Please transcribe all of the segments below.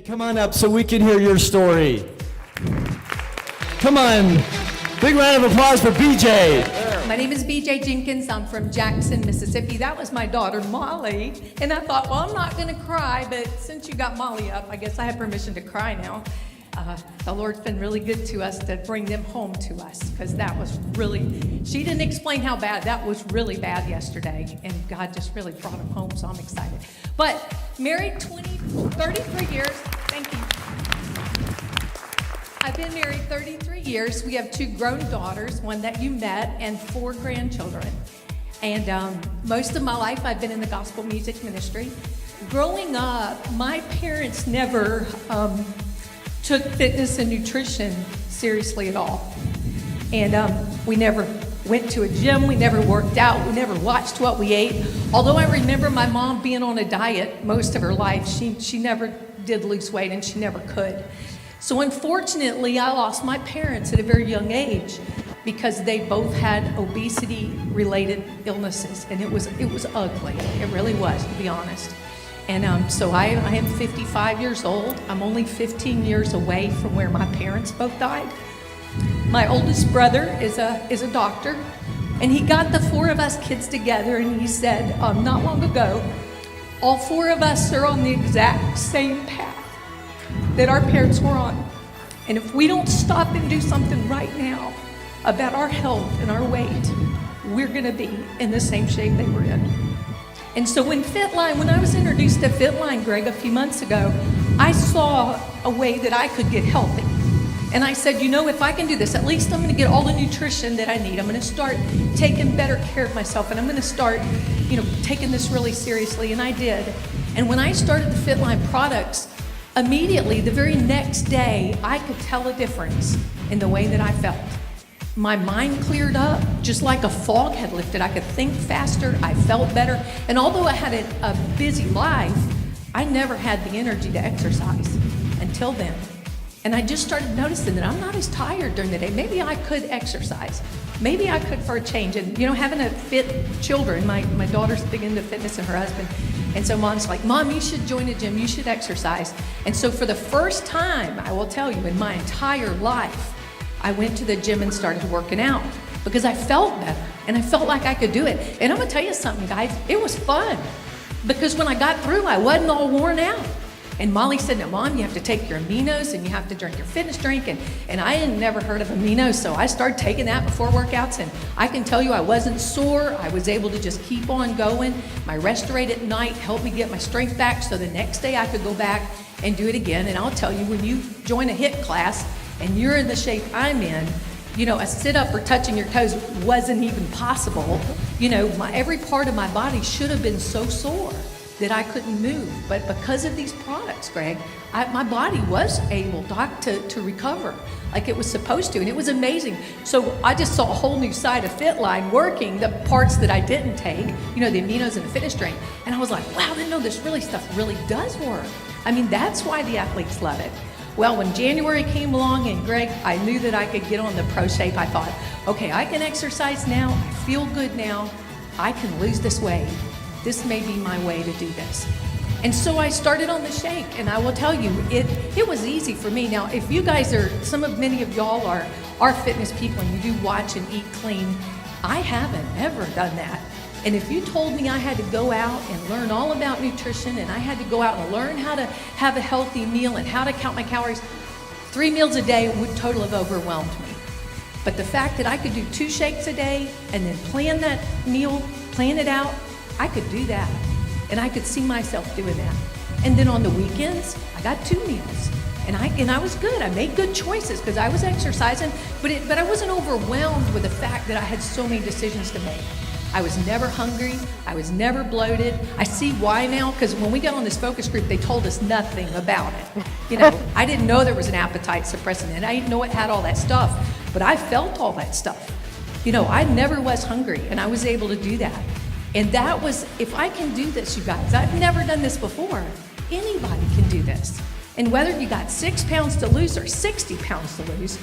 come on up so we can hear your story. Come on. Big round of applause for BJ. My name is BJ Jenkins. I'm from Jackson, Mississippi. That was my daughter, Molly. And I thought, well, I'm not going to cry, but since you got Molly up, I guess I have permission to cry now. The Lord's been really good to us to bring them home to us, because that was really, she didn't explain how bad, that was really bad yesterday, and God just really brought them home, so I'm excited. But married 33 years, thank you. I've been married 33 years. We have 2 grown daughters, one that you met, and 4 grandchildren. And most of my life I've been in the gospel music ministry. Growing up, my parents never took fitness and nutrition seriously at all. And we never went to a gym, we never worked out, we never watched what we ate. Although I remember my mom being on a diet most of her life, she never did lose weight and she never could. So unfortunately, I lost my parents at a very young age because they both had obesity-related illnesses, and it was ugly. It really was, to be honest. And so I am 55 years old. I'm only 15 years away from where my parents both died. My oldest brother is a doctor, and he got the 4 of us kids together, and he said not long ago, all 4 of us are on the exact same path that our parents were on. And if we don't stop and do something right now about our health and our weight, we're gonna be in the same shape they were in. And so when I was introduced to FitLine, Greg, a few months ago, I saw a way that I could get healthy. And I said, you know, if I can do this, at least I'm gonna get all the nutrition that I need. I'm gonna start taking better care of myself, and I'm gonna start, taking this really seriously, and I did. And when I started the FitLine products, immediately, the very next day, I could tell a difference in the way that I felt. My mind cleared up, just like a fog had lifted. I could think faster, I felt better. And although I had a busy life, I never had the energy to exercise until then. And I just started noticing that I'm not as tired during the day. Maybe I could exercise. Maybe I could for a change. And having a fit children, my daughter's big into fitness and her husband. And so Mom's like, Mom, you should join a gym, you should exercise. And so for the first time, I will tell you, in my entire life, I went to the gym and started working out because I felt better and I felt like I could do it. And I'm gonna tell you something, guys, it was fun because when I got through, I wasn't all worn out. And Molly said, now Mom, you have to take your aminos and you have to drink your fitness drink. And I had never heard of aminos, so I started taking that before workouts. And I can tell you I wasn't sore. I was able to just keep on going. My rest rate at night helped me get my strength back so the next day I could go back and do it again. And I'll tell you, when you join a HIIT class and you're in the shape I'm in, a sit-up or touching your toes wasn't even possible. Every part of my body should have been so sore that I couldn't move. But because of these products, Greg, my body was able, Doc, to recover like it was supposed to, and it was amazing. So I just saw a whole new side of FitLine working, the parts that I didn't take, the aminos and the fitness drink. And I was like, wow, I didn't know this stuff really does work. I mean, that's why the athletes love it. Well, when January came along and Greg, I knew that I could get on the ProShape, I thought, okay, I can exercise now, I feel good now, I can lose this weight. This may be my way to do this. And so I started on the shake, and I will tell you, it was easy for me. Now, if you guys many of y'all are fitness people and you do watch and eat clean, I haven't ever done that. And if you told me I had to go out and learn all about nutrition and I had to go out and learn how to have a healthy meal and how to count my calories, 3 meals a day would totally have overwhelmed me. But the fact that I could do 2 shakes a day and then plan that meal, plan it out, I could do that. And I could see myself doing that. And then on the weekends, I got 2 meals. And I was good. I made good choices because I was exercising, but I wasn't overwhelmed with the fact that I had so many decisions to make. I was never hungry. I was never bloated. I see why now, because when we got on this focus group, they told us nothing about it. I didn't know there was an appetite suppressant, and I didn't know it had all that stuff, but I felt all that stuff. I never was hungry, and I was able to do that. And that was, if I can do this, you guys, I've never done this before. Anybody can do this. And whether you got 6 pounds to lose or 60 pounds to lose,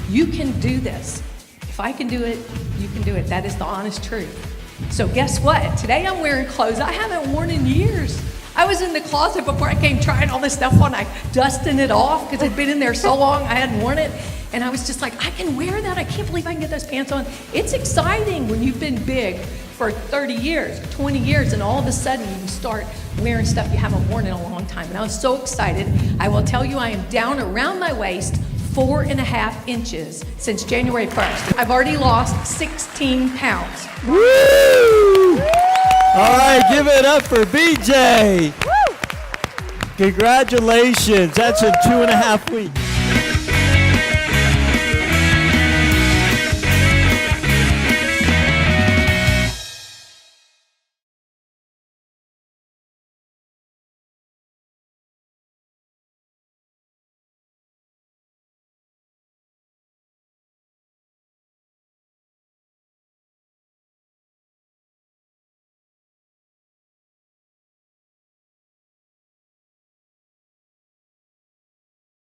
you can do this. If I can do it, you can do it. That is the honest truth. So guess what? Today I'm wearing clothes I haven't worn in years. I was in the closet before I came trying all this stuff on. I dusting it off because it'd been in there so long I hadn't worn it. And I was just like, I can wear that. I can't believe I can get those pants on. It's exciting when you've been big for 30 years, 20 years, and all of a sudden you start wearing stuff you haven't worn in a long time. And I was so excited. I will tell you, I am down around my waist 4.5 inches since January 1st. I've already lost 16 pounds. Woo! All right, give it up for BJ. Congratulations. That's in 2.5 weeks.